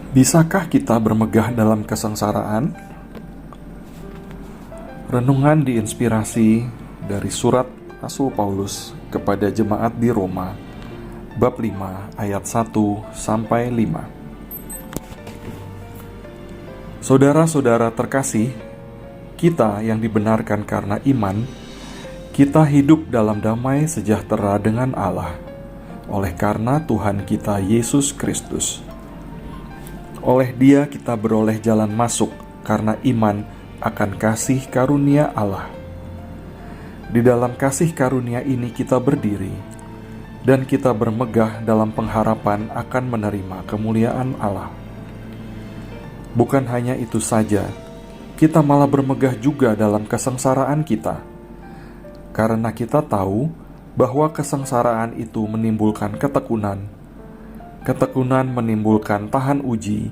Bisakah kita bermegah dalam kesengsaraan? Renungan diinspirasi dari surat Rasul Paulus kepada jemaat di Roma, bab 5 ayat 1-5. Saudara-saudara terkasih, kita yang dibenarkan karena iman, kita hidup dalam damai sejahtera dengan Allah, oleh karena Tuhan kita Yesus Kristus. Oleh Dia kita beroleh jalan masuk karena iman akan kasih karunia Allah. Di dalam kasih karunia ini kita berdiri, dan kita bermegah dalam pengharapan akan menerima kemuliaan Allah. Bukan hanya itu saja, kita malah bermegah juga dalam kesengsaraan kita, karena kita tahu bahwa kesengsaraan itu menimbulkan ketekunan, ketekunan menimbulkan tahan uji,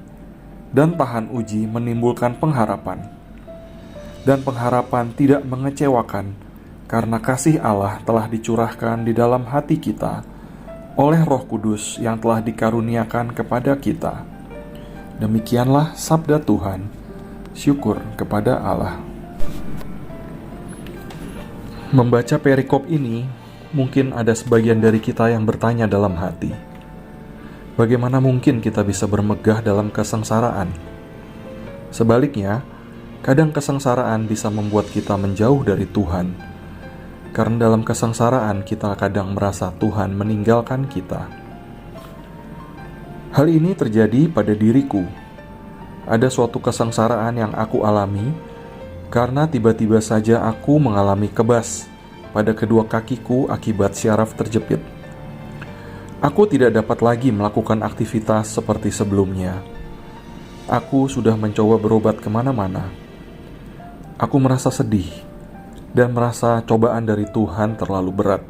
dan tahan uji menimbulkan pengharapan. Dan pengharapan tidak mengecewakan, karena kasih Allah telah dicurahkan di dalam hati kita oleh Roh Kudus yang telah dikaruniakan kepada kita. Demikianlah sabda Tuhan. Syukur kepada Allah. Membaca perikop ini, mungkin ada sebagian dari kita yang bertanya dalam hati, bagaimana mungkin kita bisa bermegah dalam kesengsaraan? Sebaliknya, kadang kesengsaraan bisa membuat kita menjauh dari Tuhan, karena dalam kesengsaraan kita kadang merasa Tuhan meninggalkan kita. Hal ini terjadi pada diriku. Ada suatu kesengsaraan yang aku alami, karena tiba-tiba saja aku mengalami kebas pada kedua kakiku akibat syaraf terjepit. Aku tidak dapat lagi melakukan aktivitas seperti sebelumnya. Aku sudah mencoba berobat kemana-mana. Aku merasa sedih dan merasa cobaan dari Tuhan terlalu berat.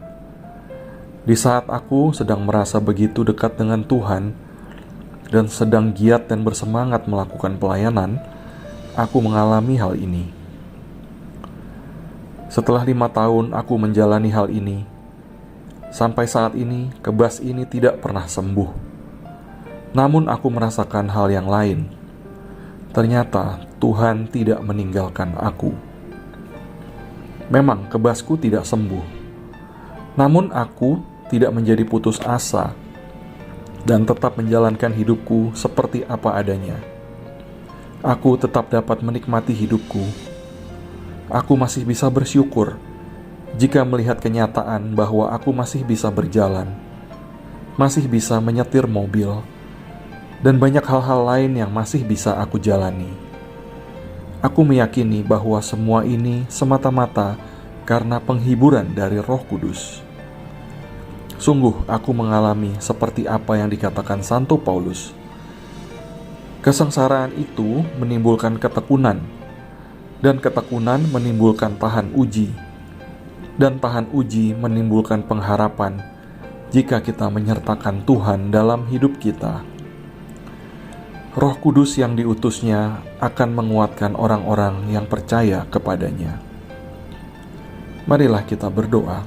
Di saat aku sedang merasa begitu dekat dengan Tuhan dan sedang giat dan bersemangat melakukan pelayanan, aku mengalami hal ini. Setelah 5 tahun aku menjalani hal ini, sampai saat ini, kebas ini tidak pernah sembuh. Namun aku merasakan hal yang lain. Ternyata Tuhan tidak meninggalkan aku. Memang kebasku tidak sembuh. Namun aku tidak menjadi putus asa dan tetap menjalankan hidupku seperti apa adanya. Aku tetap dapat menikmati hidupku. Aku masih bisa bersyukur jika melihat kenyataan bahwa aku masih bisa berjalan, masih bisa menyetir mobil, dan banyak hal-hal lain yang masih bisa aku jalani. Aku meyakini bahwa semua ini semata-mata karena penghiburan dari Roh Kudus. Sungguh aku mengalami seperti apa yang dikatakan Santo Paulus. Kesengsaraan itu menimbulkan ketekunan, dan ketekunan menimbulkan tahan uji, dan tahan uji menimbulkan pengharapan jika kita menyertakan Tuhan dalam hidup kita. Roh Kudus yang diutusnya akan menguatkan orang-orang yang percaya kepadanya. Marilah kita berdoa.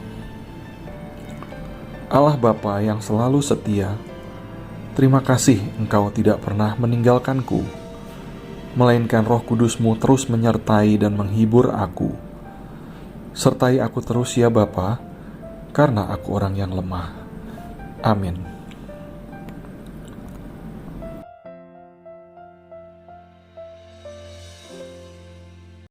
Allah Bapa yang selalu setia, terima kasih Engkau tidak pernah meninggalkanku, melainkan Roh Kudus-Mu terus menyertai dan menghibur aku. Sertai aku terus ya Bapa, karena aku orang yang lemah. Amin.